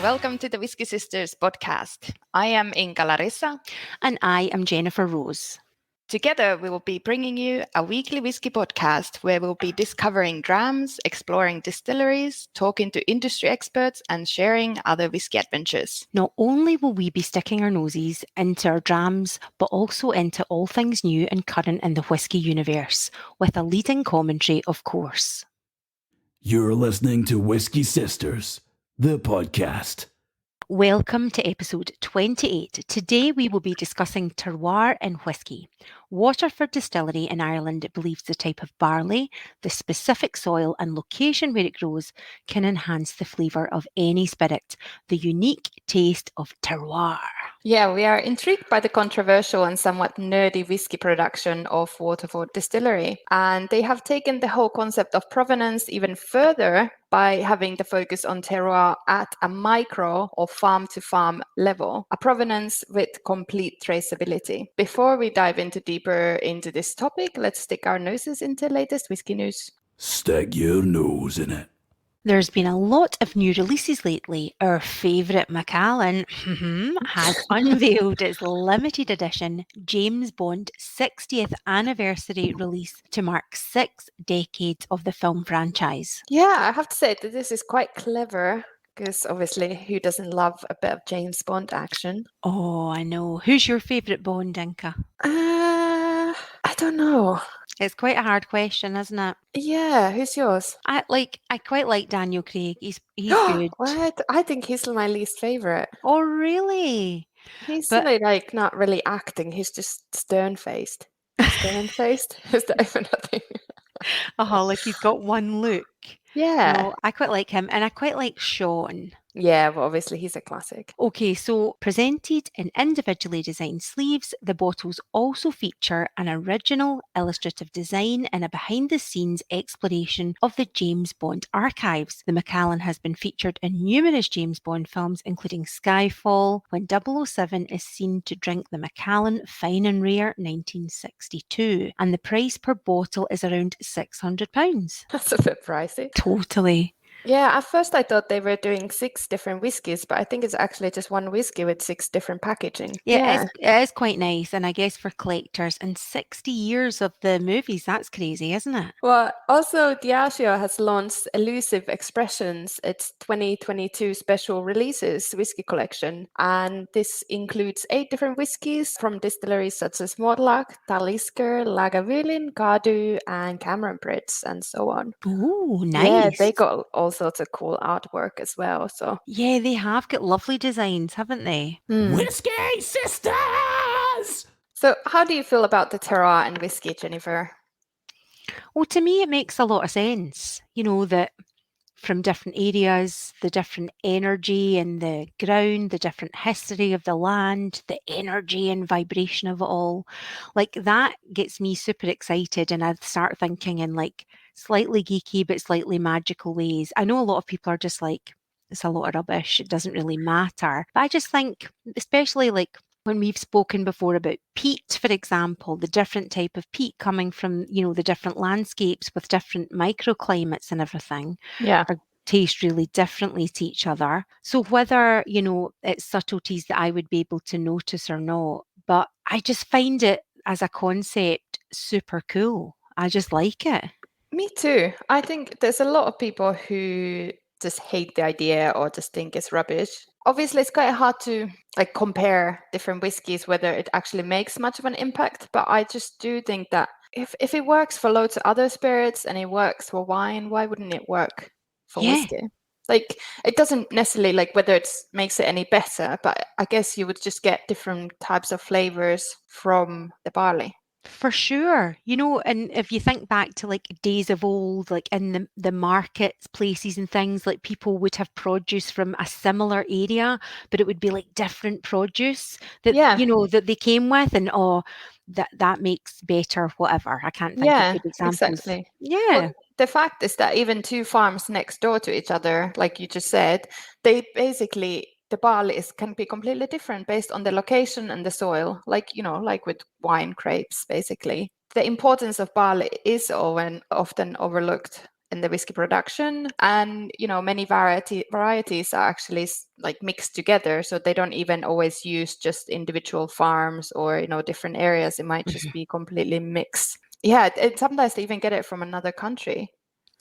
welcome to the Whisky Sisters podcast. I am Inka Larissa. And I am Jennifer Rose. Together, we will be bringing you a weekly whiskey podcast where we'll be discovering drams, exploring distilleries, talking to industry experts, and sharing other whiskey adventures. Not only will we be sticking our noses into our drams, but also into all things new and current in the whiskey universe, with a leading commentary, of course. You're listening to Whisky Sisters, the podcast. Welcome to episode 28. Today we will be discussing terroir in whisky. Waterford Distillery in Ireland believes the type of barley, the specific soil and location where it grows can enhance the flavour of any spirit, the unique taste of terroir. Yeah, we are intrigued by the controversial and somewhat nerdy whiskey production of Waterford Distillery. And they have taken the whole concept of provenance even further by having the focus on terroir at a micro or farm-to-farm level, a provenance with complete traceability. Before we dive deeper into this topic, let's stick our noses into the latest whiskey news. Stick your nose in it. There's been a lot of new releases lately. Our favourite Macallan has unveiled its limited edition James Bond 60th anniversary release to mark 6 decades of the film franchise. Yeah, I have to say that this is quite clever because obviously who doesn't love a bit of James Bond action? Oh, I know. Who's your favourite Bond, Inka? I don't know. It's quite a hard question, isn't it? Yeah, who's yours? I quite like Daniel Craig. He's good. What? I think he's my least favorite. Oh, really? He's like not really acting. He's just stern-faced. Stern-faced? Is that even a thing? Like he's got one look. Yeah. No, I quite like him, and I quite like Sean. Yeah, well, obviously he's a classic. Okay, so presented in individually designed sleeves, the bottles also feature an original illustrative design and a behind-the-scenes exploration of the James Bond archives. The Macallan has been featured in numerous James Bond films, including Skyfall, when 007 is seen to drink the Macallan Fine and Rare 1962, and the price per bottle is around £600. That's a bit pricey. Totally. Yeah, at first I thought they were doing 6 different whiskies, but I think it's actually just one whiskey with 6 different packaging. Yeah. It is quite nice, and I guess for collectors, and 60 years of the movies, that's crazy, isn't it? Well, also Diageo has launched Elusive Expressions, its 2022 special releases whiskey collection, and this includes 8 different whiskies from distilleries such as Mortlach, Talisker, Lagavulin, Gardou, and Cameron Pritz, and so on. Ooh, nice. Yeah, they got all sorts of cool artwork as well. So yeah, they have got lovely designs, haven't they? Whisky Sisters! So how do you feel about the terroir and whiskey, Jennifer? Well, to me, it makes a lot of sense. You know, that from different areas, the different energy in the ground, the different history of the land, the energy and vibration of it all. Like that gets me super excited, and I start thinking in like slightly geeky but slightly magical ways. I know a lot of people are just like, it's a lot of rubbish, it doesn't really matter. But I just think, especially like when we've spoken before about peat, for example, the different type of peat coming from, you know, the different landscapes with different microclimates and everything, taste really differently to each other. So whether, you know, it's subtleties that I would be able to notice or not, but I just find it as a concept super cool. I just like it. Me too. I think there's a lot of people who just hate the idea or just think it's rubbish. Obviously, it's quite hard to like compare different whiskies, whether it actually makes much of an impact. But I just do think that if it works for loads of other spirits and it works for wine, why wouldn't it work for whiskey? Like, it doesn't necessarily like whether it makes it any better, but I guess you would just get different types of flavors from the barley. For sure. You know, and if you think back to like days of old, like in the markets, places and things, like people would have produce from a similar area, but it would be like different produce that, you know, that they came with, and that makes better whatever. I can't think of good examples. Exactly. Yeah. Well, the fact is that even 2 farms next door to each other, like you just said, they basically, the barley can be completely different based on the location and the soil, like, you know, like with wine grapes, basically. The importance of barley is often overlooked in the whiskey production. And, many varieties are actually like mixed together. So they don't even always use just individual farms or, different areas. It might just be completely mixed. Yeah, sometimes they even get it from another country.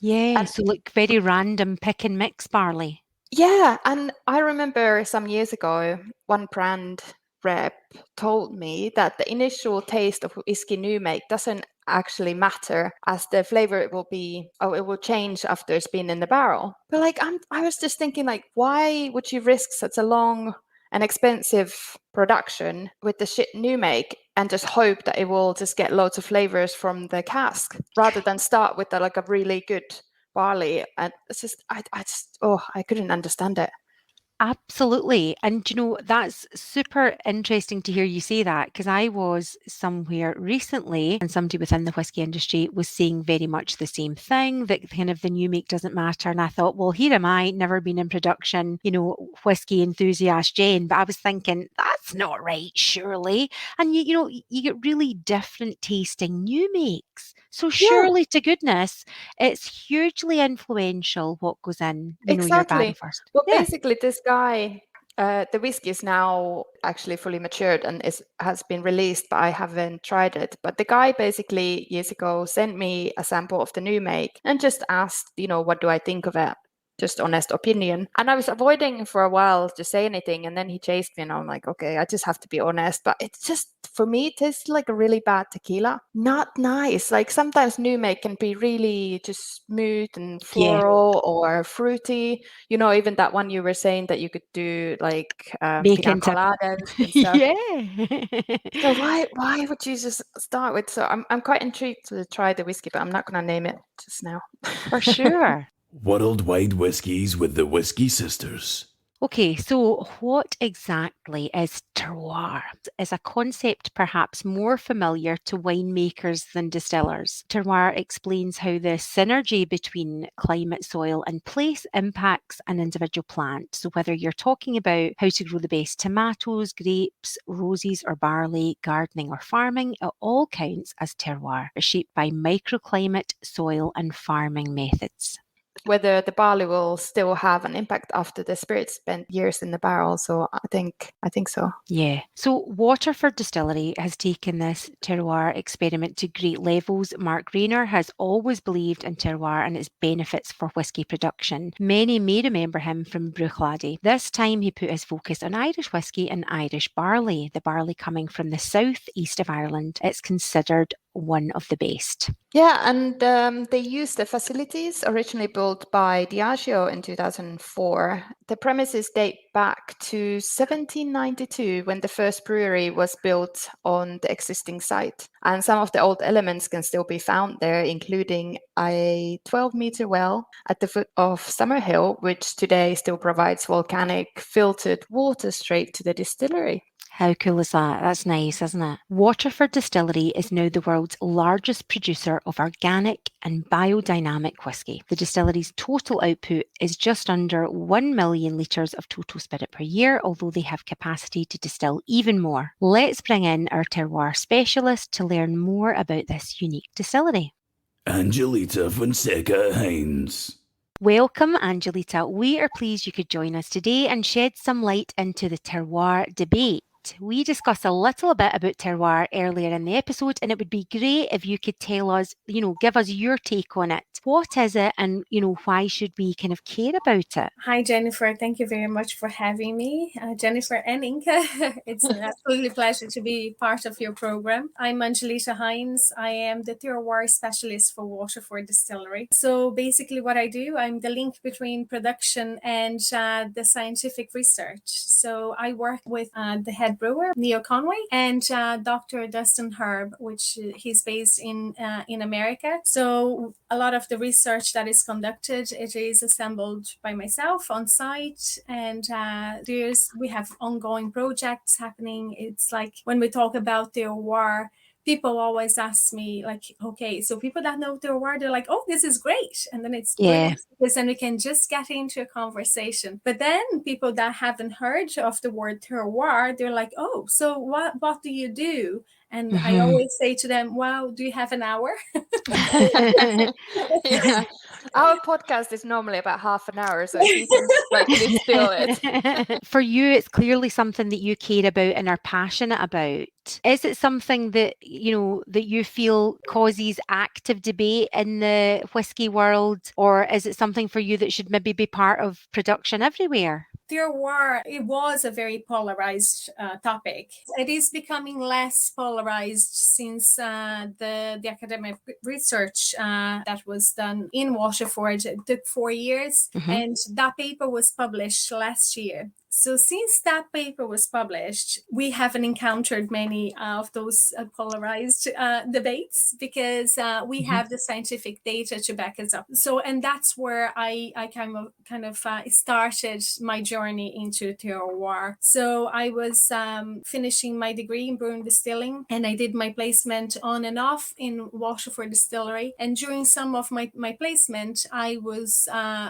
Yeah, so like very random pick and mix barley. Yeah, and I remember some years ago, one brand rep told me that the initial taste of whiskey new make doesn't actually matter, as the flavor it will change after it's been in the barrel. But like I was just thinking, like, why would you risk such a long and expensive production with the shit new make and just hope that it will just get loads of flavors from the cask, rather than start with a really good barley? And it's just I couldn't understand it. Absolutely. And that's super interesting to hear you say that, because I was somewhere recently and somebody within the whisky industry was saying very much the same thing, that kind of the new make doesn't matter. And I thought, well, here am I, never been in production, whisky enthusiast Jane, but I was thinking, that's not right, surely. And you get really different tasting new makes. So surely to goodness, it's hugely influential what goes in, your barrel first. Well, basically, this guy, the whiskey is now actually fully matured and has been released, but I haven't tried it. But the guy basically years ago sent me a sample of the new make and just asked, what do I think of it? Just honest opinion. And I was avoiding for a while to say anything, and then he chased me and I'm like, okay, I just have to be honest. But it's just, for me, it tastes like a really bad tequila. Not nice. Like sometimes new make can be really just smooth and floral or fruity. Even that one you were saying that you could do like pina coladas and stuff. Yeah. So why would you just start with? So I'm quite intrigued to try the whiskey, but I'm not going to name it just now. For sure. Worldwide Whiskies with the Whisky Sisters. Okay, so what exactly is terroir? Is a concept perhaps more familiar to winemakers than distillers. Terroir explains how the synergy between climate, soil, and place impacts an individual plant. So whether you're talking about how to grow the best tomatoes, grapes, roses, or barley, gardening or farming, it all counts as terroir. It's shaped by microclimate, soil, and farming methods. Whether the barley will still have an impact after the spirit spent years in the barrel. So I think so. Yeah. So Waterford Distillery has taken this terroir experiment to great levels. Mark Rayner has always believed in terroir and its benefits for whisky production. Many may remember him from Bruichladdich. This time he put his focus on Irish whisky and Irish barley, the barley coming from the southeast of Ireland. It's considered one of the best. Yeah, and they used the facilities originally built by Diageo in 2004. The premises date back to 1792, when the first brewery was built on the existing site. And some of the old elements can still be found there, including a 12-meter well at the foot of Summerhill, which today still provides volcanic filtered water straight to the distillery. How cool is that? That's nice, isn't it? Waterford Distillery is now the world's largest producer of organic and biodynamic whisky. The distillery's total output is just under 1 million litres of total spirit per year, although they have capacity to distill even more. Let's bring in our terroir specialist to learn more about this unique distillery. Angelita Fonseca-Hynes. Welcome, Angelita. We are pleased you could join us today and shed some light into the terroir debate. We discussed a little bit about terroir earlier in the episode, and it would be great if you could tell us, give us your take on it. What is it, and, why should we kind of care about it? Hi, Jennifer. Thank you very much for having me. Jennifer and Inka, it's an absolutely pleasure to be part of your program. I'm Angelita Hynes. I am the terroir specialist for Waterford Distillery. So basically what I do, I'm the link between production and the scientific research. So I work with the head brewer, Neil Conway, and Dr. Dustin Herb, which he's based in America. So a lot of the research that is conducted, it is assembled by myself on site, and we have ongoing projects happening. It's like when we talk about terroir, people always ask me, like, okay, so people that know terroir, they're like, oh, this is great. And then it's brilliant, because then we can just get into a conversation. But then people that haven't heard of the word terroir, they're like, oh, so what do you do? And I always say to them, well, do you have an hour? Yeah. Our podcast is normally about half an hour, so if you can like distill it. For you, it's clearly something that you care about and are passionate about. Is it something that, that you feel causes active debate in the whiskey world, or is it something for you that should maybe be part of production everywhere? Terroir, it was a very polarized topic. It is becoming less polarized since the academic research that was done in Waterford. It took 4 years, and that paper was published last year. So since that paper was published, we haven't encountered many of those polarized debates because we have the scientific data to back us up. So, and that's where I kind of started my journey into terroir. So I was finishing my degree in brewing distilling, and I did my placement on and off in Waterford Distillery. And during some of my placement, I was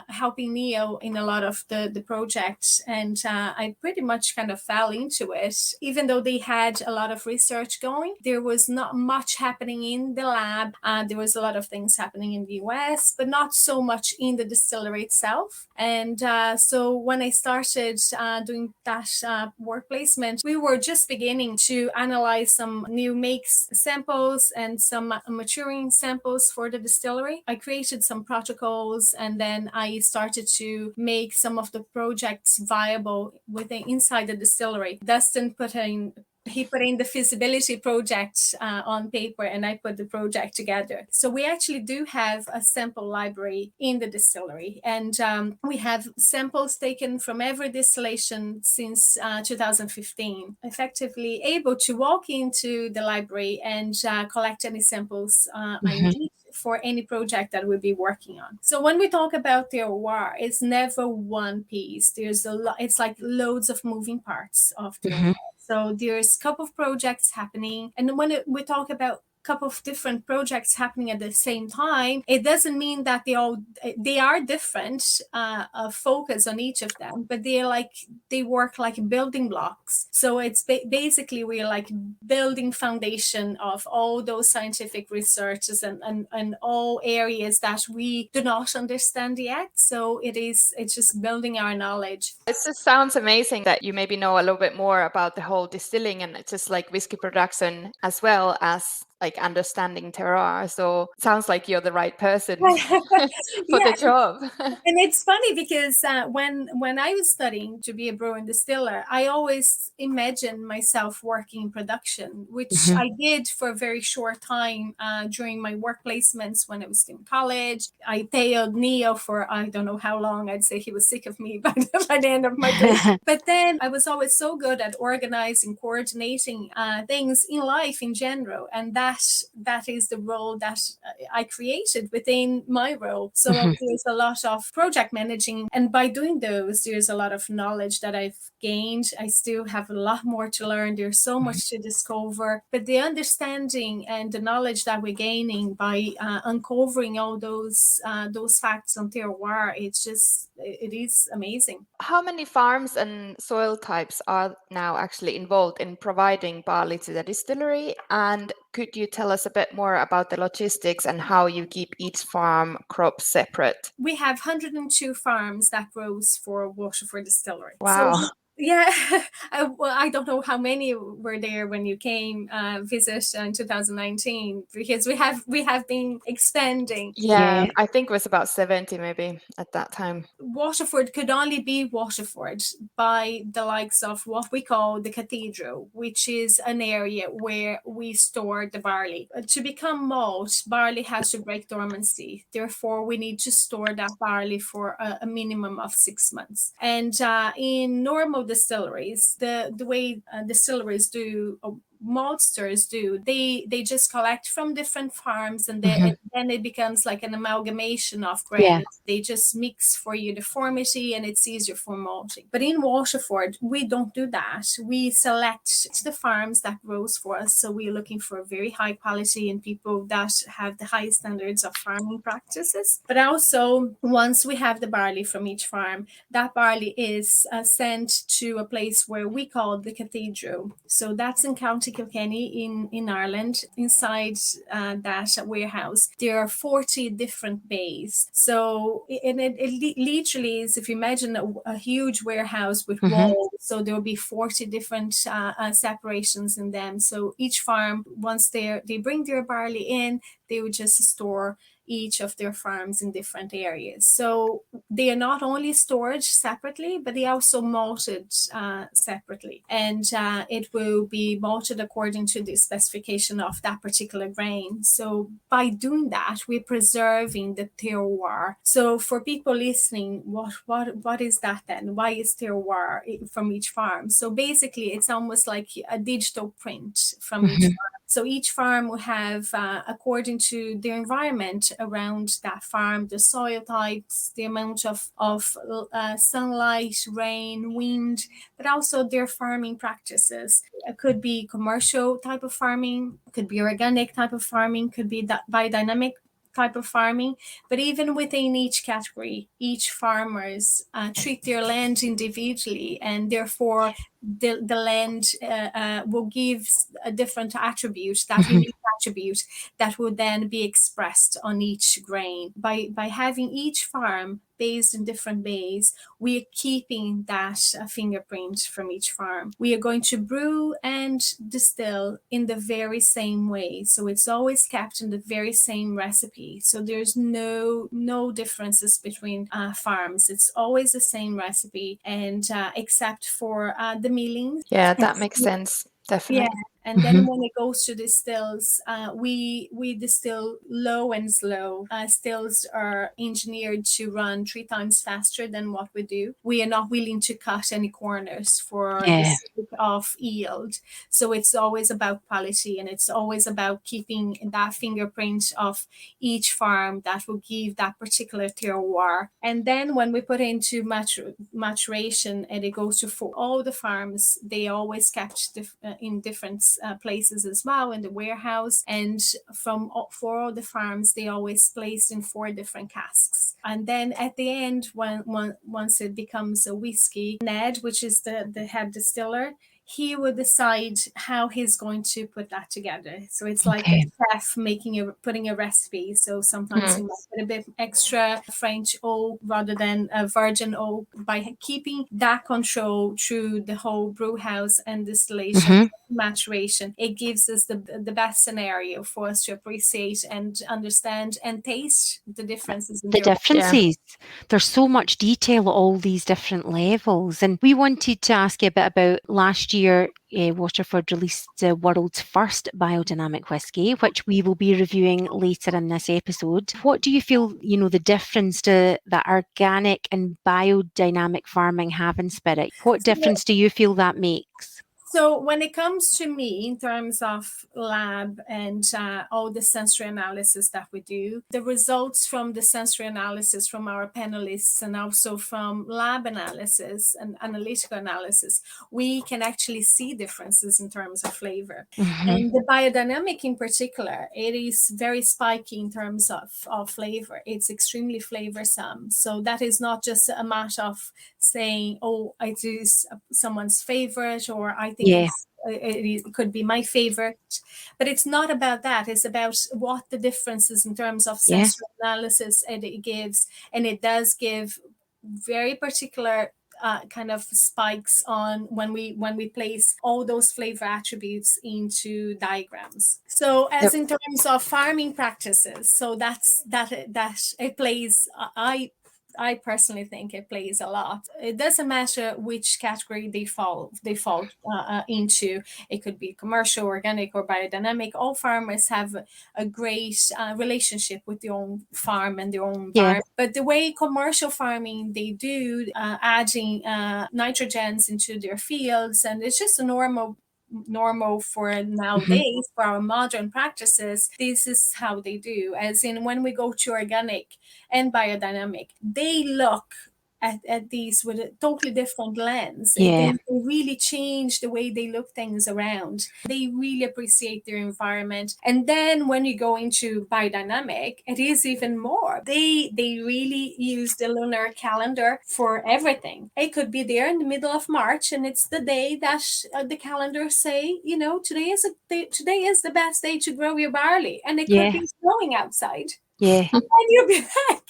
helping Neo in a lot of the projects, and I pretty much kind of fell into it. Even though they had a lot of research going, there was not much happening in the lab. There was a lot of things happening in the US, but not so much in the distillery itself. And so when I started doing that work placement, we were just beginning to analyze some new makes samples and some maturing samples for the distillery. I created some protocols, and then I started to make some of the projects viable inside the distillery. Dustin put in the feasibility project on paper, and I put the project together. So we actually do have a sample library in the distillery, and we have samples taken from every distillation since 2015. Effectively able to walk into the library and collect any samples I need for any project that we'll be working on. So when we talk about terroir, it's never one piece. There's a lot. It's like loads of moving parts of terroir. So there's a couple of projects happening. And when we talk about couple of different projects happening at the same time, it doesn't mean that they are different focus on each of them, but they work like building blocks. So it's basically we're like building foundation of all those scientific researches and all areas that we do not understand yet. So it's just building our knowledge. It just sounds amazing that you maybe know a little bit more about the whole distilling and just like whiskey production, as well as like understanding terroir. So it sounds like you're the right person for the job. And it's funny because when I was studying to be a brewer and distiller, I always imagined myself working in production, which I did for a very short time during my work placements when I was in college. I tailed Neo for I don't know how long. I'd say he was sick of me by the end of my placement. But then I was always so good at organizing, coordinating things in life in general, and that is the role that I created within my role. So there's a lot of project managing, and by doing those, there's a lot of knowledge that I've gained. I still have a lot more to learn. There's so much to discover, but the understanding and the knowledge that we're gaining by uncovering all those facts on terroir, it is amazing. How many farms and soil types are now actually involved in providing barley to the distillery? And could you tell us a bit more about the logistics and how you keep each farm crop separate? We have 102 farms that grows for Waterford Distillery. Wow. So, yeah, I don't know how many were there when you came visit in 2019, because we have been expanding. Yeah, I think it was about 70 maybe at that time. Waterford could only be Waterford by the likes of what we call the cathedral, which is an area where we store the barley. To become malt, barley has to break dormancy. Therefore, we need to store that barley for a minimum of 6 months. And in normal distilleries, the way distilleries do, maltsters do, they just collect from different farms, and then it becomes like an amalgamation of grains. They just mix for uniformity, and it's easier for malting. But in Waterford, we don't do that. We select the farms that grows for us. So we're looking for very high quality and people that have the highest standards of farming practices. But also, once we have the barley from each farm, that barley is sent to a place where we call the cathedral. So that's in County County Kilkenny in Ireland. Inside that warehouse, there are 40 different bays. So it literally is, if you imagine a huge warehouse with walls, so there will be 40 different separations in them. So each farm, once they bring their barley in, they would just store each of their farms in different areas. So they are not only stored separately, but they are also malted separately. And it will be malted according to the specification of that particular grain. So by doing that, we're preserving the terroir. So for people listening, what is that then? Why is terroir from each farm? So basically, it's almost like a digital print from each farm. So each farm will have, according to the environment around that farm, the soil types, the amount of sunlight, rain, wind, but also their farming practices. It could be commercial type of farming, could be organic type of farming, could be biodynamic type of farming. But even within each category, each farmers treat their land individually, and therefore the land will give a different attribute, that unique attribute that will then be expressed on each grain. By having each farm based in different bays, we are keeping that fingerprint from each farm. We are going to brew and distill in the very same way. So it's always kept in the very same recipe. So there's no differences between farms. It's always the same recipe, and except for the milling. Yeah, that makes sense. Definitely. Yeah. And then when it goes to distills, we distill low and slow. Stills are engineered to run 3 times faster than what we do. We are not willing to cut any corners for the sake of yield. So it's always about quality, and it's always about keeping that fingerprint of each farm that will give that particular terroir. And then when we put into maturation, and it goes to for all the farms, they always kept in different places as well in the warehouse, and for all the farms they always placed in 4 different casks. And then at the end, once it becomes a whiskey, Ned, which is the head distiller, he will decide how he's going to put that together. So it's like a chef putting a recipe. So sometimes he might put a bit extra French oak rather than a virgin oak. By keeping that control through the whole brew house and distillation, maturation, it gives us the best scenario for us to appreciate and understand and taste the differences. The differences. There's so much detail at all these different levels. And we wanted to ask you a bit about last year. Waterford released the world's first biodynamic whisky, which we will be reviewing later in this episode. What do you feel, the difference that organic and biodynamic farming have in spirit? What difference do you feel that makes? So when it comes to me, in terms of lab and all the sensory analysis that we do, the results from the sensory analysis from our panelists and also from lab analysis and analytical analysis, we can actually see differences in terms of flavor. And the biodynamic in particular, it is very spiky in terms of flavor. It's extremely flavorsome. So that is not just a matter of saying, oh, it is someone's favorite, or I think it could be my favorite. But it's not about that. It's about what the differences in terms of sensory analysis it gives. And it does give very particular kind of spikes on when we place all those flavor attributes into diagrams. So as in terms of farming practices, so that it plays, I personally think it plays a lot. It doesn't matter which category they fall into. It could be commercial, organic, or biodynamic. All farmers have a great relationship with their own farm and their own environment. But the way commercial farming they do, adding nitrogens into their fields, and it's just a normal for nowadays, for our modern practices, this is how they do. As in, when we go to organic and biodynamic, they look at these with a totally different lens. Yeah. They really change the way they look things around. They really appreciate their environment. And then when you go into biodynamic, it is even more. They really use the lunar calendar for everything. It could be there in the middle of March, and it's the day that the calendar say, today is the best day to grow your barley, and it could be snowing outside. Yeah. And you'll be like,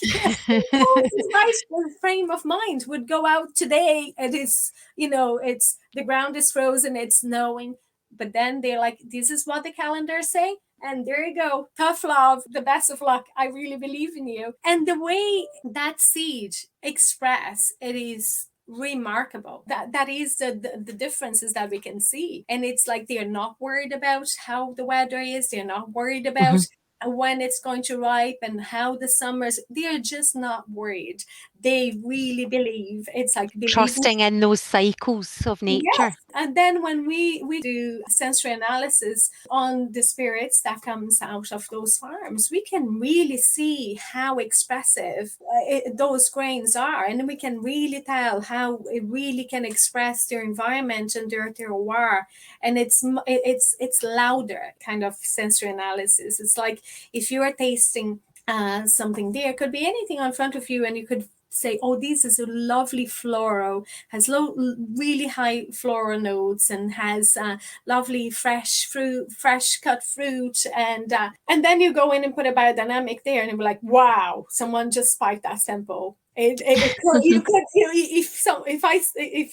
the frame of mind would go out today. It is, it's the ground is frozen, it's snowing. But then they're like, this is what the calendar say. And there you go. Tough love, the best of luck. I really believe in you. And the way that seed express, it is remarkable. That is the differences that we can see. And it's like they're not worried about how the weather is. They're not worried about when it's going to ripe and how the summers. They're just not worried. They really believe. It's like trusting in those cycles of nature. Yes. And then when we do sensory analysis on the spirits that comes out of those farms, we can really see how expressive those grains are, and we can really tell how it really can express their environment and their terroir. And it's louder kind of sensory analysis. It's like if you are tasting something, there could be anything in front of you, and you could say, oh, this is a lovely floral, has really high floral notes, and has lovely fresh cut fruit, and then you go in and put a biodynamic there, and you'll be like, wow, someone just spiked that sample. If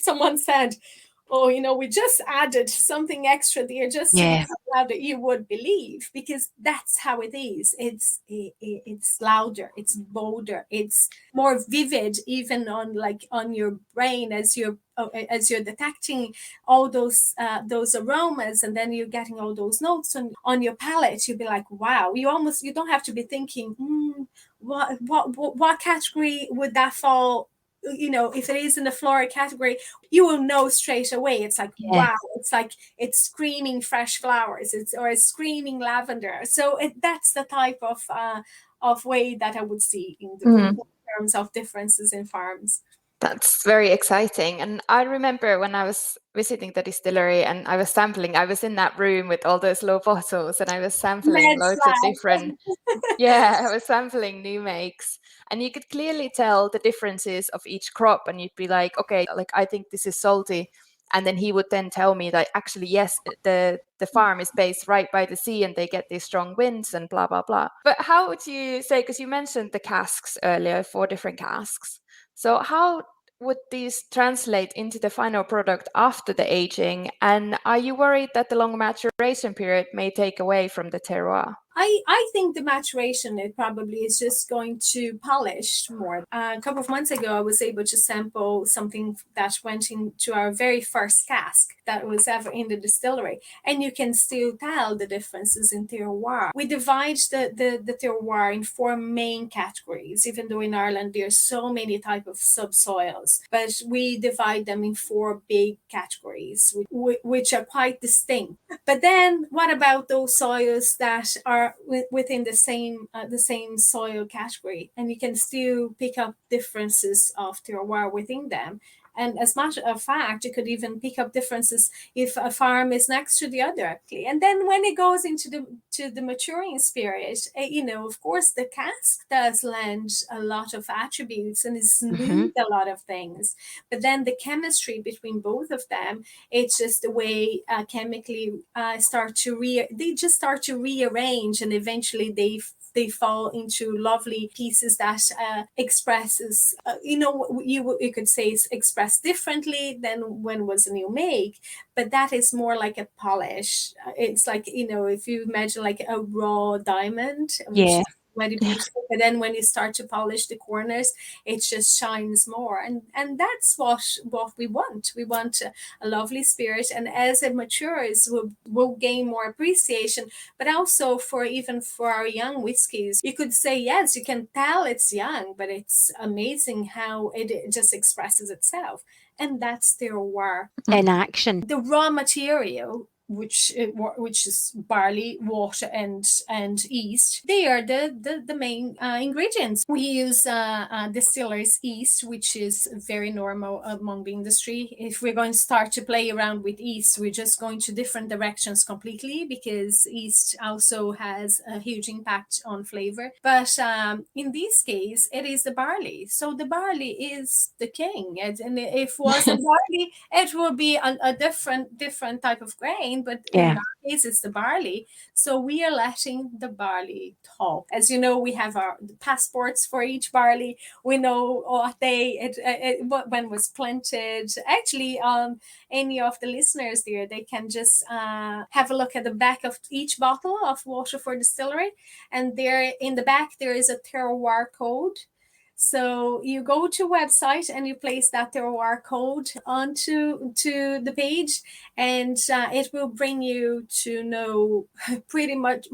someone said, oh, we just added something extra there just to make it louder, you would believe, because that's how it is. It's louder, it's bolder, it's more vivid, even on your brain as you're detecting all those aromas, and then you're getting all those notes on your palate. You'll be like, wow, you don't have to be thinking, what category would that fall. If it is in the floral category, you will know straight away. It's like, wow, it's like it's screaming fresh flowers, or it's screaming lavender. So that's the type of way that I would see in terms of differences in farms. That's very exciting. And I remember when I was visiting the distillery and I was sampling, I was in that room with all those low bottles, and I was sampling loads of different, I was sampling new makes. And you could clearly tell the differences of each crop, and you'd be like, okay, like I think this is salty. And then he would then tell me that actually, yes, the farm is based right by the sea and they get these strong winds and blah, blah, blah. But how would you say, because you mentioned the casks earlier, 4 different casks. So how would these translate into the final product after the aging? And are you worried that the long maturation period may take away from the terroir? I think the maturation, it probably is just going to polish more. A couple of months ago, I was able to sample something that went into our very first cask that was ever in the distillery. And you can still tell the differences in terroir. We divide the terroir in 4 main categories, even though in Ireland there are so many types of subsoils. But we divide them in 4 big categories, which are quite distinct. But then what about those soils that are within the same soil category, and you can still pick up differences of terroir within them? And as a matter of fact, you could even pick up differences if a farm is next to the other. And then when it goes into the maturing spirit, of course, the cask does lend a lot of attributes and is smooth a lot of things. But then the chemistry between both of them, it's just the way chemically start to rearrange, and eventually they fall into lovely pieces that expresses, you could say it's expressed differently than when it was a new make, but that is more like a polish. It's like, if you imagine like a raw diamond, which is very beautiful, but then when you start to polish the corners, it just shines more, and that's what we want. We want a lovely spirit, and as it matures, we'll gain more appreciation. But also for our young whiskies, you could say, yes, you can tell it's young, but it's amazing how it just expresses itself. And that's terroir in action. The raw material which is barley, water, and yeast. They are the main ingredients. We use distiller's yeast, which is very normal among the industry. If we're going to start to play around with yeast, we're just going to different directions completely, because yeast also has a huge impact on flavor. But in this case, it is the barley. So the barley is the king, and if it wasn't barley, it would be a different type of grain. But in our case, it's the barley. So we are letting the barley talk. As you know, we have our passports for each barley. We know what day when it was planted. Actually, any of the listeners there, they can just have a look at the back of each bottle of Waterford Distillery, and there in the back there is a terroir code. So you go to a website and you place that terroir code onto the page, and it will bring you to know pretty much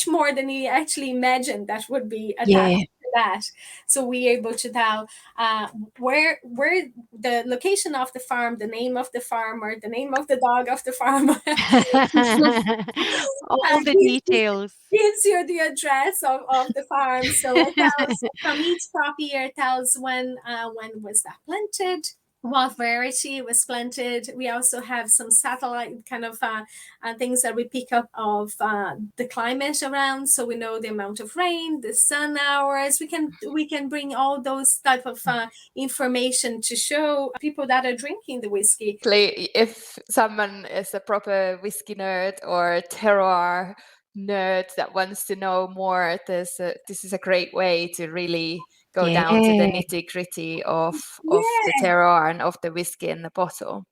more than you actually imagined that would be attached to that. So we're able to tell where the location of the farm, the name of the farmer, the name of the dog of the farmer. All the details. Gives you the address of the farm. So it tells from each crop year, it tells when was that planted, what variety was planted. We also have some satellite kind of things that we pick up of the climate around, so we know the amount of rain, the sun hours. We can bring all those type of information to show people that are drinking the whiskey. If someone is a proper whiskey nerd or terroir nerd that wants to know more, this is a great way to really go down to the nitty-gritty of the terroir and of the whiskey in the bottle.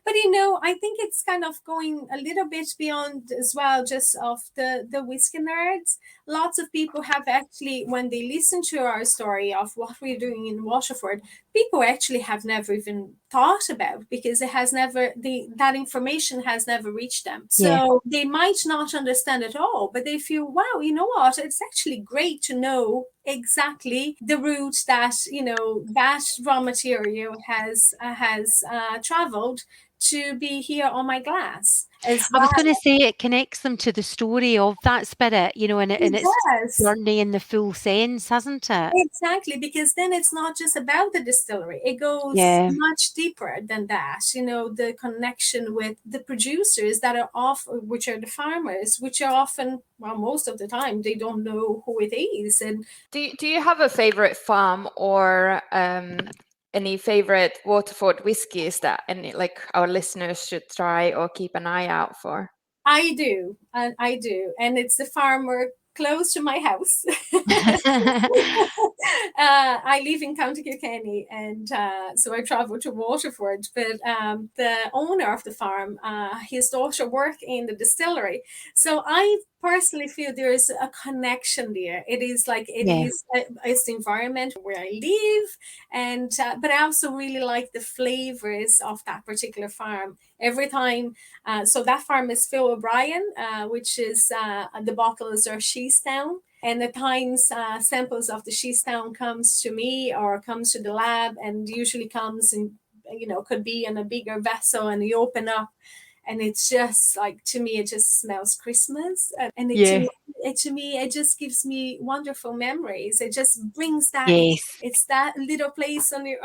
But I think it's kind of going a little bit beyond as well, just of the whiskey nerds. Lots of people have actually, when they listen to our story of what we're doing in Waterford, people actually have never even thought about, because it has never, that information has never reached them. So they might not understand at all, but they feel, wow, you know what? It's actually great to know exactly the route that that raw material has traveled to be here on my glass. I was going to say, it connects them to the story of that spirit, and its journey in the full sense, hasn't it? Exactly, because then it's not just about the distillery. It goes much deeper than that. The connection with the producers that are which are the farmers, which are often, well, most of the time, they don't know who it is. And do you have a favorite farm or any favorite Waterford whiskies that our listeners should try or keep an eye out for? I do, and it's the farmer close to my house. I live in County Kilkenny, and so I travel to Waterford. But the owner of the farm, his daughter work in the distillery. So I personally feel there is a connection there. It is it's the environment where I live, and but I also really like the flavors of that particular farm. Every time, so that farm is Phil O'Brien, which is the bottles are Sheestown. And at times, samples of the Sheestown comes to me or comes to the lab, and usually comes in, could be in a bigger vessel, and you open up, and it's just like, to me, it just smells Christmas. And to me, it just gives me wonderful memories. It just brings that. It's that little place on your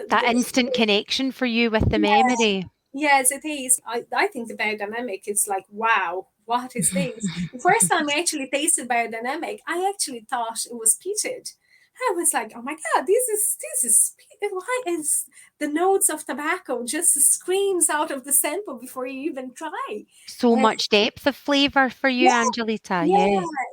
that instant connection for you with the memory. Yes, it is. I think the biodynamic is like, wow, what is this? The first time I actually tasted biodynamic, I actually thought it was peated. I was like, oh my God, this is why is the notes of tobacco just screams out of the sample before you even try. So much depth of flavour for you, Angelita.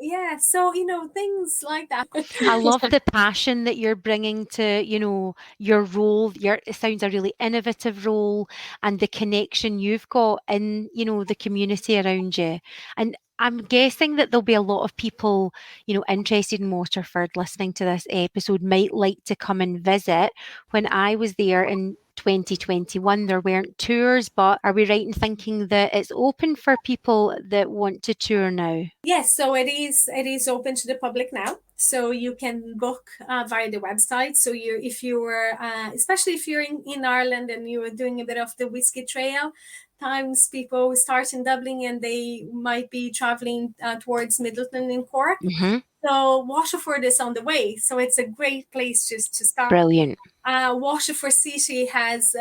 Yeah. So, things like that. I love the passion that you're bringing to, your role. It sounds a really innovative role, and the connection you've got in, the community around you. And I'm guessing that there'll be a lot of people, interested in Waterford listening to this episode, might like to come and visit. When I was there in 2021 there weren't tours, but are we right in thinking that it's open for people that want to tour now? Yes, so it is open to the public now. So you can book via the website. So if you were, especially if you're in Ireland and you were doing a bit of the whiskey trail, times people start in Dublin and they might be traveling towards Middleton in Cork. Mm-hmm. So Waterford is on the way. So it's a great place just to start. Brilliant. Waterford City has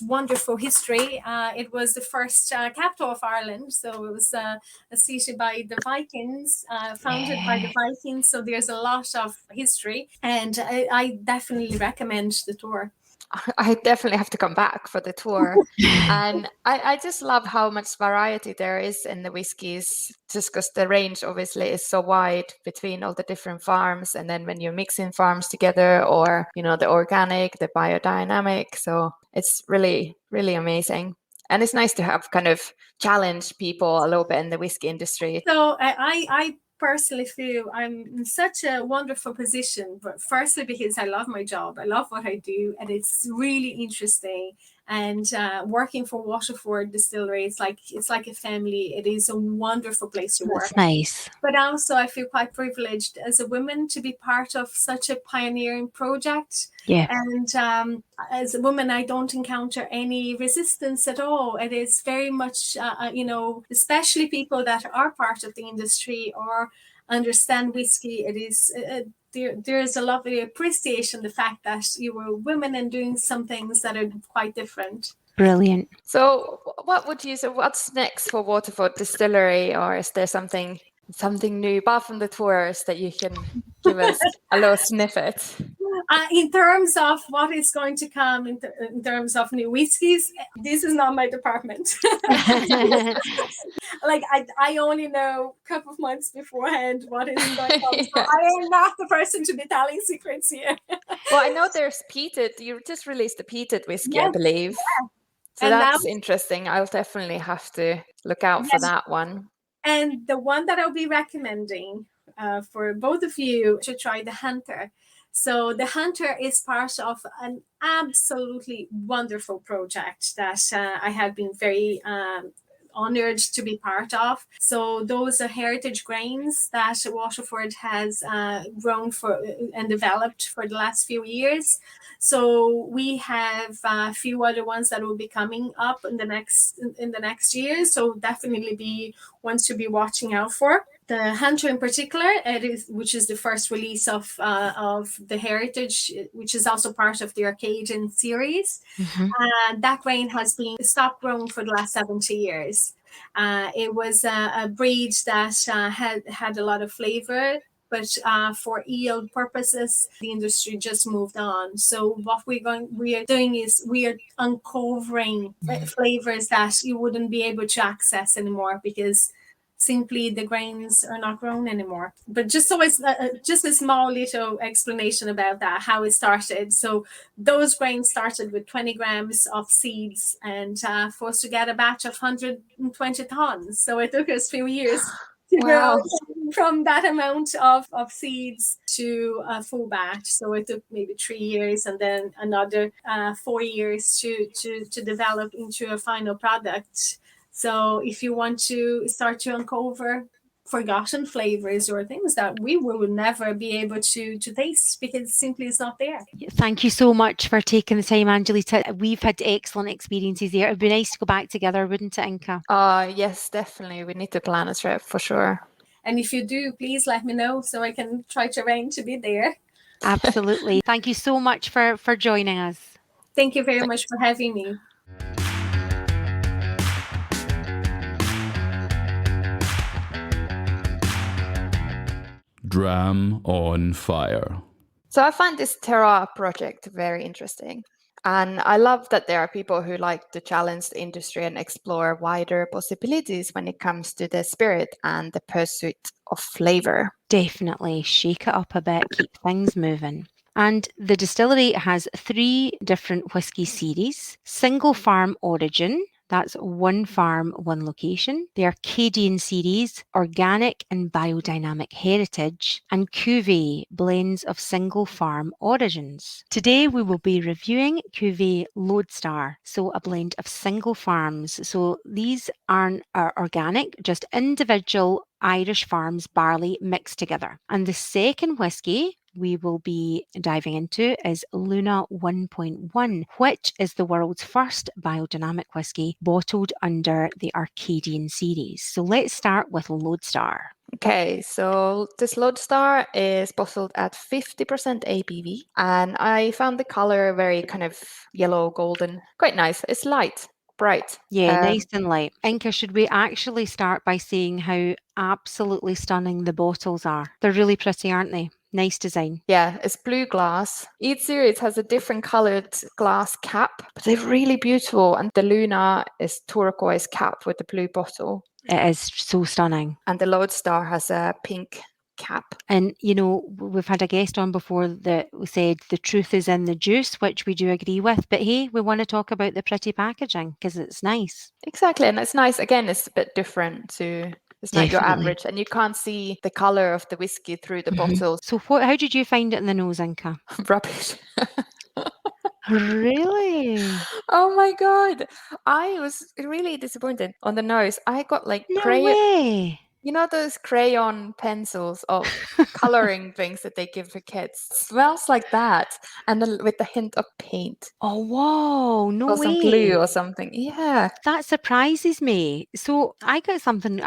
wonderful history. It was the first capital of Ireland, so it was a city by the Vikings, founded by the Vikings. So there's a lot of history, and I definitely recommend the tour. I definitely have to come back for the tour. And I just love how much variety there is in the whiskies, just because the range obviously is so wide between all the different farms. And then when you're mixing farms together, or, the organic, the biodynamic. So it's really, really amazing. And it's nice to have kind of challenge people a little bit in the whiskey industry. So I personally feel I'm in such a wonderful position, but firstly because I love my job, I love what I do, and it's really interesting. And working for Waterford Distillery, it's like a family. It is a wonderful place to work. That's nice. But also I feel quite privileged as a woman to be part of such a pioneering project. Yeah. And as a woman, I don't encounter any resistance at all. It is very much, especially people that are part of the industry or understand whiskey. It is there's a lovely appreciation the fact that you were women and doing some things that are quite different. Brilliant. So what's next for Waterford Distillery, or is there something new apart from the tours that you can give us a little snippet? In terms of what is going to come in terms of new whiskies, this is not my department. Like I only know a couple of months beforehand what is going on. So I am not the person to be telling secrets here. Well, I know there's peated. You just released a peated whiskey, Yes, I believe. yeah. So And that's interesting. I'll definitely have to look out for that one. And the one that I'll be recommending for both of you to try, the Hunter. So the Hunter is part of an absolutely wonderful project that I have been very honored to be part of. So those are heritage grains that Waterford has grown for and developed for the last few years. So we have a few other ones that will be coming up in the next year. So definitely be ones to be watching out for. The Hunter in particular, which is the first release of the Heritage, which is also part of the Arcadian series. Mm-hmm. That grain has been stock grown for the last 70 years. It was a breed that had a lot of flavor, but for yield purposes, the industry just moved on. So what we are doing is we are uncovering flavors that you wouldn't be able to access anymore because simply the grains are not grown anymore. But just so it's just a small little explanation about that, how it started. So those grains started with 20 grams of seeds and for us to get a batch of 120 tons. So it took us a few years to grow from that amount of seeds to a full batch. So it took maybe 3 years and then another 4 years to develop into a final product. So if you want to start to uncover forgotten flavors or things that we will never be able to taste because simply it's not there. Thank you so much for taking the time, Angelita. We've had excellent experiences there. It'd be nice to go back together, wouldn't it, Inka? Yes, definitely. We need to plan a trip for sure. And if you do, please let me know so I can try to arrange to be there. Absolutely. Thank you so much for joining us. Thank you very much for having me. Dram on fire. So I find this Terroir project very interesting. And I love that there are people who like to challenge the industry and explore wider possibilities when it comes to the spirit and the pursuit of flavor. Definitely shake it up a bit, keep things moving. And the distillery has 3 different whisky series: single farm origin, That's one farm, one location. The Arcadian series, organic and biodynamic heritage, and cuvee, blends of single farm origins. Today we will be reviewing cuvee Lodestar, so a blend of single farms. So these aren't organic, just individual Irish farms barley mixed together. And the second whisky we will be diving into is Luna 1.1, which is the world's first biodynamic whisky bottled under the Arcadian series. So let's start with Lodestar. Okay, so this Lodestar is bottled at 50% ABV, and I found the color very kind of yellow golden. Quite nice. It's light, bright. Yeah, nice and light. Inka, should we actually start by saying how absolutely stunning the bottles are? They're really pretty, aren't they? Nice design. Yeah, it's blue glass. Each series has a different colored glass cap, but they're really beautiful. And the Luna is turquoise cap with the blue bottle. It is so stunning. And the Lodestar has a pink cap. And, you know, we've had a guest on before that said the truth is in the juice, which we do agree with. But hey, we want to talk about the pretty packaging because it's nice. Exactly. And it's nice. Again, it's a bit different to... It's not your average, and you can't see the color of the whiskey through the bottles. So how did you find it in the nose, Inka? Rubbish. Really? Oh my God. I was really disappointed on the nose. I got like No way. You know those crayon pencils of coloring things that they give for kids? It smells like that, and then with a hint of paint. Oh, wow. No or way. some glue or something. Yeah. That surprises me. So I got something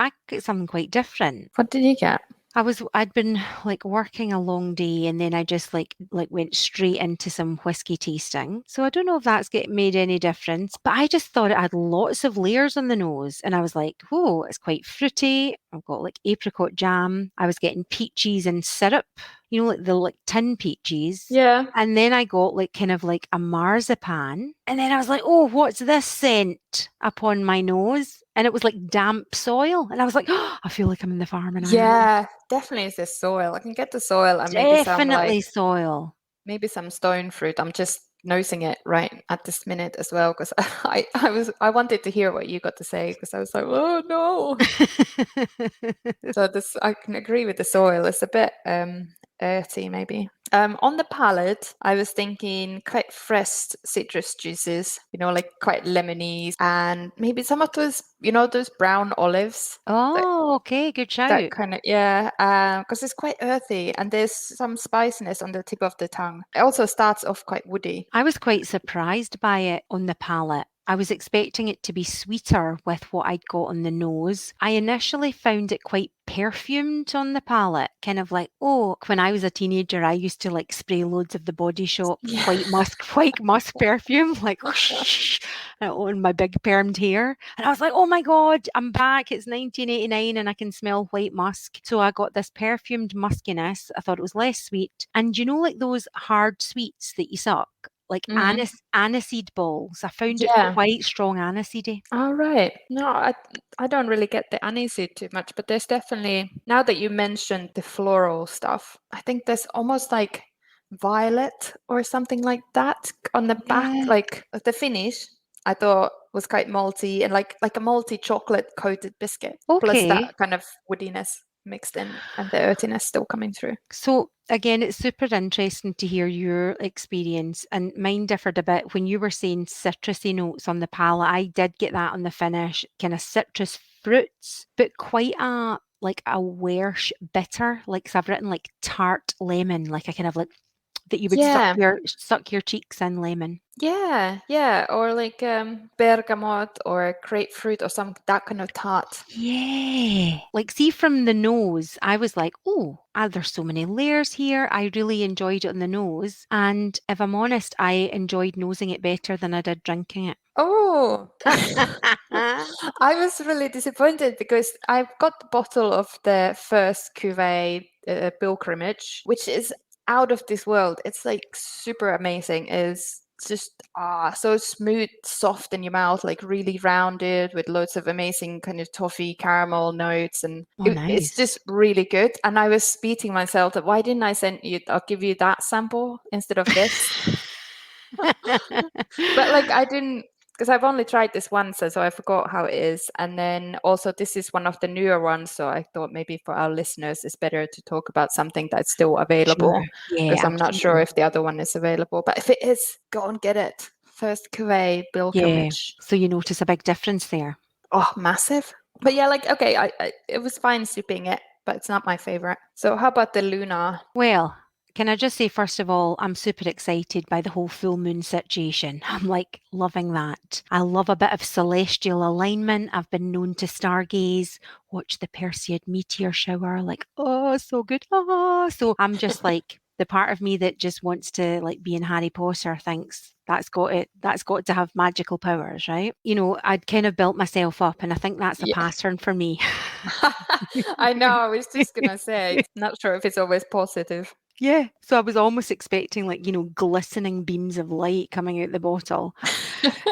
quite different. What did you get? I'd been like working a long day and then I just like went straight into some whiskey tasting. So I don't know if that's made any difference, but I just thought it had lots of layers on the nose. And I was like, whoa, it's quite fruity. I've got like apricot jam. I was getting peaches and syrup, you know, like the tin peaches. Yeah. And then I got like kind of like a marzipan. And then I was like, oh, what's this scent upon my nose? And it was like damp soil. And I was like, oh, I feel like I'm in the farm in Ireland. Yeah, definitely it's the soil. I can get the soil and Definitely soil. Maybe some stone fruit. I'm just nosing it right at this minute as well because I wanted to hear what you got to say because I was like, oh no. So I can agree with the soil. It's a bit earthy maybe. On the palate, I was thinking quite fresh citrus juices, you know, like quite lemony, and maybe some of those, you know, those brown olives. Oh, okay, good shout. That kind of, yeah, because it's quite earthy and there's some spiciness on the tip of the tongue. It also starts off quite woody. I was quite surprised by it on the palate. I was expecting it to be sweeter with what I'd got on the nose. I initially found it quite perfumed on the palate, kind of like, oh, when I was a teenager, I used to like spray loads of the Body Shop white musk perfume, like on my big permed hair. And I was like, oh my God, I'm back. It's 1989 and I can smell white musk. So I got this perfumed muskiness. I thought it was less sweet. And you know, like those hard sweets that you suck? Like aniseed balls. I found it quite strong aniseedy. All right. No, I don't really get the aniseed too much, but there's definitely, now that you mentioned the floral stuff, I think there's almost like violet or something like that on the back, like the finish. I thought was quite malty and like a malty chocolate coated biscuit. Okay. Plus that kind of woodiness mixed in and the earthiness still coming through. So again, it's super interesting to hear your experience, and mine differed a bit. When you were saying citrusy notes on the palate, I did get that on the finish, kind of citrus fruits, but quite a Welsh bitter, like so I've written like tart lemon, like a kind of like that you would suck your cheeks in lemon. Yeah, or like bergamot or grapefruit or some that kind of tart. Yeah, like see from the nose, I was like, oh, there's so many layers here. I really enjoyed it on the nose, and if I'm honest, I enjoyed nosing it better than I did drinking it. Oh, I was really disappointed because I've got the bottle of the first cuvee pilgrimage, which is out of this world. It's like super amazing. It's just so smooth, soft in your mouth, like really rounded with loads of amazing kind of toffee caramel notes, and it's just really good. And I was beating myself that why didn't I send you? I'll give you that sample instead of this. But like I didn't, because I've only tried this once, so I forgot how it is. And then also this is one of the newer ones, so I thought maybe for our listeners it's better to talk about something that's still available, Sure. Yeah, because I'm not sure absolutely. if the other one is available. But if it is, go and get it. First cuvee Yeah. pilgrimage. So you notice a big difference there. Oh, massive. But yeah, like, okay, I it was fine sipping it, but it's not my favorite. So how about the Luna? Well, can I just say, first of all, I'm super excited by the whole full moon situation. I'm like loving that. I love a bit of celestial alignment. I've been known to stargaze, watch the Perseid meteor shower, like, oh, so good. Oh, so I'm just like, the part of me that just wants to like be in Harry Potter thinks that's got to have magical powers, right? You know, I'd kind of built myself up, and I think that's a Yeah. pattern for me. I know, I was just gonna say, not sure if it's always positive. Yeah. So I was almost expecting like, you know, glistening beams of light coming out the bottle.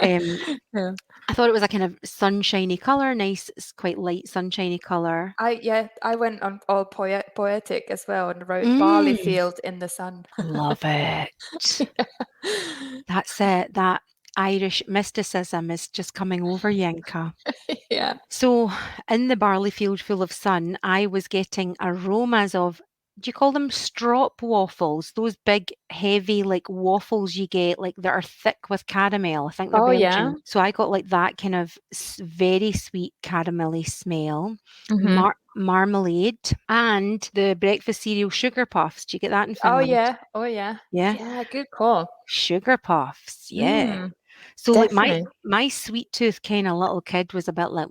Um, Yeah. I thought it was a kind of sunshiny colour, nice, quite light sunshiny colour. I went on all poetic as well and wrote barley field in the sun. Love it. That's it. That Irish mysticism is just coming over Yinka. Yeah. So in the barley field full of sun, I was getting aromas of, do you call them strop waffles? Those big, heavy, like waffles you get, like that are thick with caramel. I think they're Oh, Belgian. yeah. So I got like that kind of very sweet caramelly smell. Mhm. Marmalade and the breakfast cereal sugar puffs. Do you get that in Oh, Finland? yeah. Oh, yeah. Yeah. Yeah, good call. Sugar puffs. Yeah. Mm, So like definitely. my sweet tooth kind of little kid was a bit like,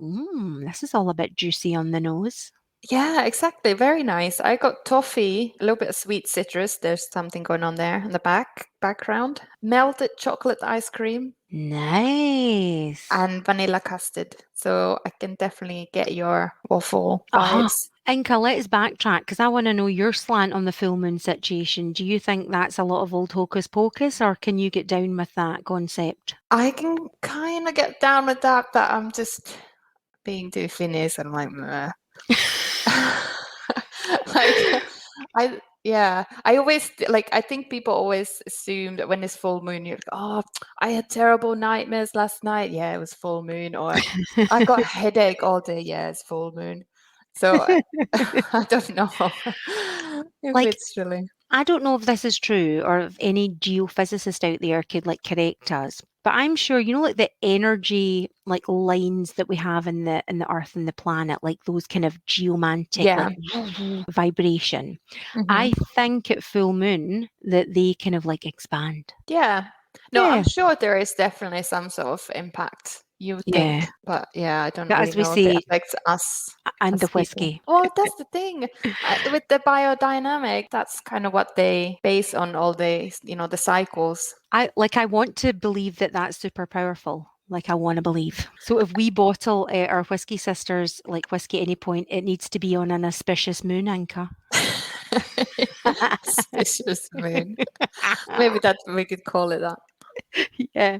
this is all a bit juicy on the nose. Yeah, exactly. Very nice. I got toffee, a little bit of sweet citrus. There's something going on there in the background. Melted chocolate ice cream Nice. and vanilla custard. So I can definitely get your waffle Uh-huh. vibes. Inca, let's backtrack because I want to know your slant on the full moon situation. Do you think that's a lot of old hocus pocus, or can you get down with that concept? I can kind of get down with that, but I'm just being too Finnish. I'm like, meh. Like, I always like, I think people always assume that when it's full moon, you're like, oh, I had terrible nightmares last night. Yeah, it was full moon. Or I got a headache all day. Yeah, it's full moon. So I don't know if Like, it's really. I don't know if this is true or if any geophysicist out there could like correct us, but I'm sure, you know, like the energy like lines that we have in the earth and the planet, like those kind of geomantic Yeah. like vibration. Mhm. I think at full moon that they kind of like expand. Yeah. No, Yeah. I'm sure there is definitely some sort of impact, you would Yeah. think. But yeah, I don't But really as we know if it say, affects us and as the people. whiskey. Well, that's the thing. With the biodynamic, that's kind of what they base on all the, the cycles. I want to believe that that's super powerful. Like I want to believe. So if we bottle our Whisky Sisters like whiskey at any point, it needs to be on an auspicious moon anchor. Suspicious moon. Maybe we could call it that. Yeah.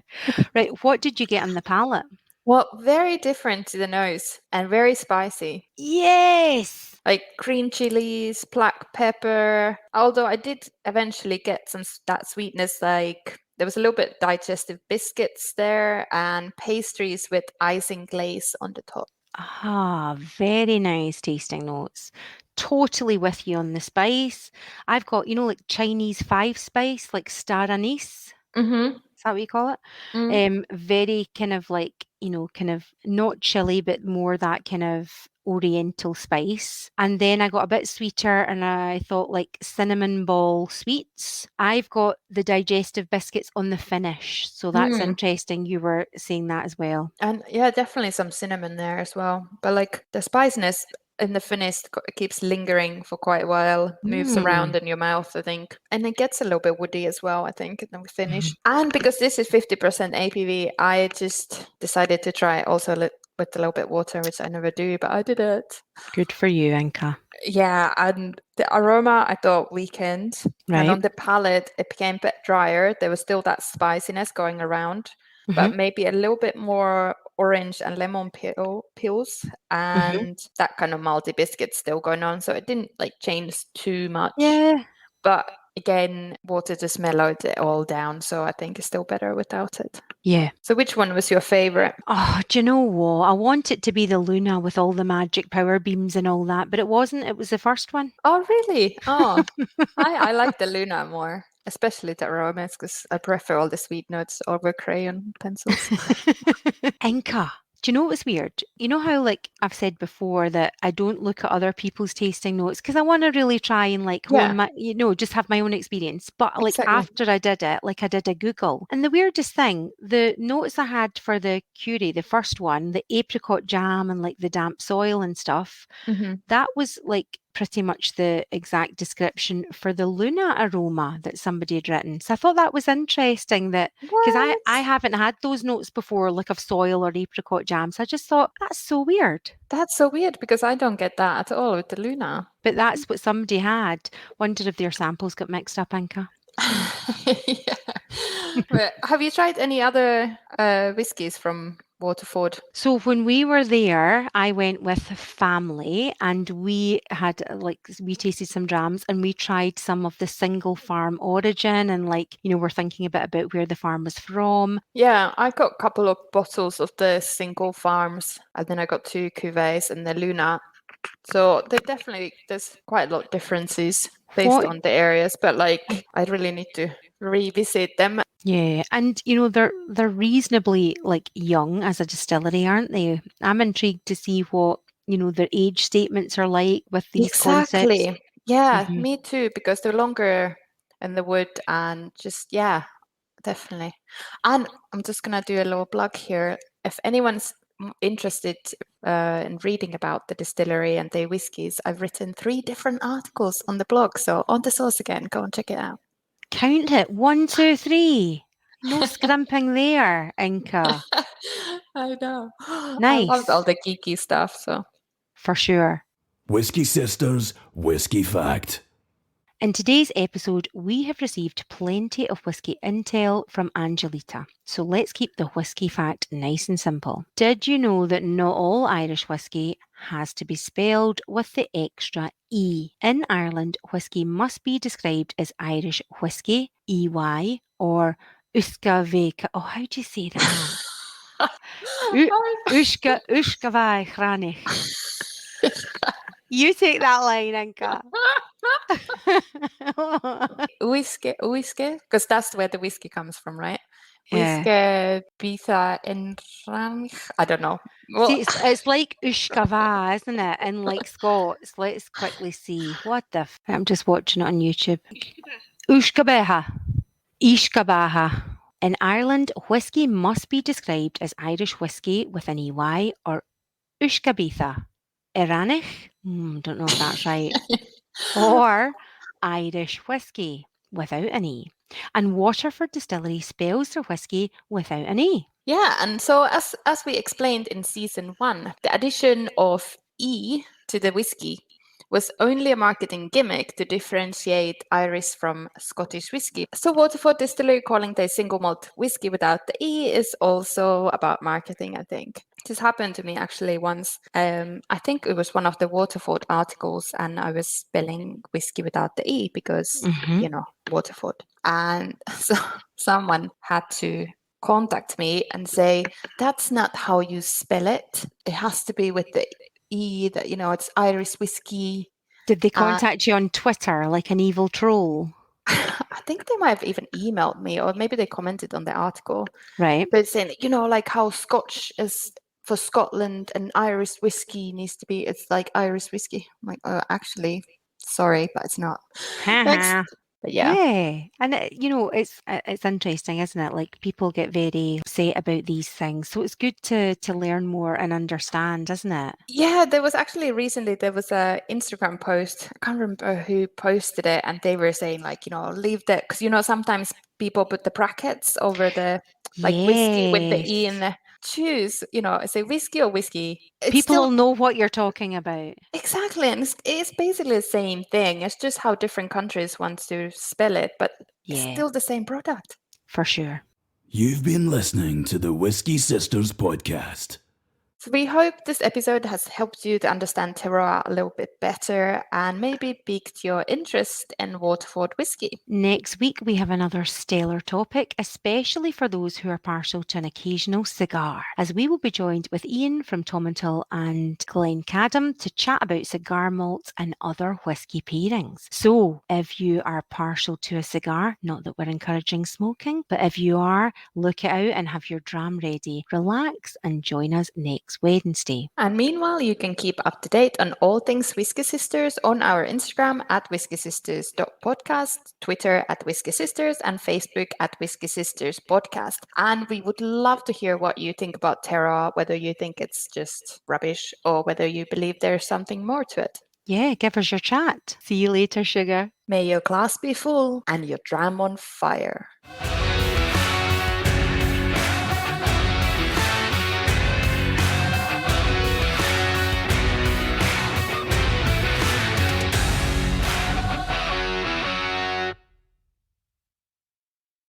Right. What did you get on the palate? Well, very different to the nose and very spicy. Yes. Like green chilies, black pepper. Although I did eventually get that sweetness, like there was a little bit digestive biscuits there and pastries with icing glaze on the top. Ah, very nice tasting notes. Totally with you on the spice. I've got, you know, like Chinese 5 spice, like star anise. Mm-hmm. Is that what you call it? Very kind of like, you know, kind of not chili, but more that kind of oriental spice. And then I got a bit sweeter and I thought like cinnamon ball sweets. I've got the digestive biscuits on the finish. So that's interesting. You were saying that as well. And yeah, definitely some cinnamon there as well. But like the spiciness in the finish keeps lingering for quite a while, moves around in your mouth, I think. And it gets a little bit woody as well, I think, and then we finish. And because this is 50% ABV, I just decided to try also with a little bit water, which I never do, but I did it. Good for you, Inca. Yeah, and the aroma I thought weakened. Right. And on the palate, it became a bit drier. There was still that spiciness going around, but maybe a little bit more orange and lemon peels and that kind of malty biscuit still going on. So it didn't like change too much. Yeah. But again, water just mellowed it all down. So I think it's still better without it. Yeah. So which one was your favorite? Oh, do you know what? I want it to be the Luna with all the magic power beams and all that, but it wasn't. It was the first one. Oh, really? Oh, I like the Luna more, especially the aromas, because I prefer all the sweet notes over crayon pencils. Inca. Do you know what was weird? You know how, like I've said before, that I don't look at other people's tasting notes because I want to really try and like hone my, just have my own experience. But like Exactly. after I did it, like I did a Google, and the weirdest thing, the notes I had for the curry, the first one, the apricot jam and like the damp soil and stuff, that was like pretty much the exact description for the Luna aroma that somebody had written. So I thought that was interesting, that because I haven't had those notes before, like of soil or apricot jam. So I just thought that's so weird. That's so weird because I don't get that at all with the Luna. But that's what somebody had. Wondered if their samples got mixed up, Inca. Yeah. But have you tried any other whiskies from Waterford? So when we were there, I went with family and we had we tasted some drams and we tried some of the single farm origin and we're thinking a bit about where the farm was from. Yeah, I got a couple of bottles of the single farms and then I got 2 cuvées and the Luna. So there's quite a lot of differences based on the areas, but I really need to revisit them. Yeah, and they're reasonably young as a distillery, aren't they? I'm intrigued to see what their age statements are like with these concepts. Yeah, me too, because they're longer in the wood and just definitely. And I'm just gonna do a little plug here. If anyone's interested in reading about the distillery and their whiskies, I've written 3 different articles on the blog. So on the source again, go and check it out. Count it. 1, 2, 3. No scrimping there, Inca. I know. Nice. I loved all the geeky stuff, so. For sure. Whisky Sisters, Whisky Fact. In today's episode, we have received plenty of whisky intel from Angelita. So let's keep the whisky fact nice and simple. Did you know that not all Irish whisky has to be spelled with the extra E? In Ireland, whisky must be described as Irish whisky, EY, or Uskaveka. Oh, how do you say that? Uskavai Hranich. You take that line, Inca. Whiskey, because that's where the whiskey comes from, right? Yeah. Whiskey, Bitha, and I don't know. Well, see, it's like Uskava, isn't it? And like Scots. Let's quickly see. What the I'm just watching it on YouTube. Uskabeha. Ishkabaha. In Ireland, whisky must be described as Irish whisky with an EY or Uskabitha. Iranich? Don't know if that's right. Or Irish whisky without an E. And Waterford Distillery spells their whisky without an E. Yeah, and so as we explained in season 1, the addition of E to the whiskey was only a marketing gimmick to differentiate Irish from Scottish whiskey. So Waterford Distillery calling their single malt whiskey without the E is also about marketing, I think. This happened to me actually once. I think it was one of the Waterford articles and I was spelling whiskey without the E because, Waterford. And so someone had to contact me and say, that's not how you spell it. It has to be with the E, that it's Irish whiskey. Did they contact you on Twitter like an evil troll? I think they might have even emailed me, or maybe they commented on the article. Right. But saying, like how Scotch is for Scotland and Irish whiskey needs to be, it's like Irish whiskey. I'm like, oh, actually, sorry, but it's not. Next. But yeah, and it's interesting, isn't it? Like people get very upset about these things, so it's good to learn more and understand, isn't it? Yeah, there was actually recently there was a Instagram post. I can't remember who posted it, and they were saying leave that, because sometimes people put the brackets over the whiskey with the E in the choose. Say whiskey or whiskey. People will know what you're talking about. Exactly, and it's basically the same thing. It's just how different countries want to spell it, but it's still the same product. For sure. You've been listening to the Whisky Sisters podcast. So we hope this episode has helped you to understand Terroir a little bit better and maybe piqued your interest in Waterford whiskey. Next week, we have another stellar topic, especially for those who are partial to an occasional cigar, as we will be joined with Ian from Tomintoul and Glencadam to chat about cigar malts and other whisky pairings. So, if you are partial to a cigar, not that we're encouraging smoking, but if you are, look it out and have your dram ready. Relax and join us next Wednesday. And meanwhile, you can keep up to date on all things Whisky Sisters on our Instagram at whiskysisters.podcast, Twitter at Whisky Sisters, and Facebook at Whisky Sisters Podcast. And we would love to hear what you think about Terroir, whether you think it's just rubbish or whether you believe there's something more to it. Yeah, give us your chat. See you later, sugar. May your glass be full and your dram on fire.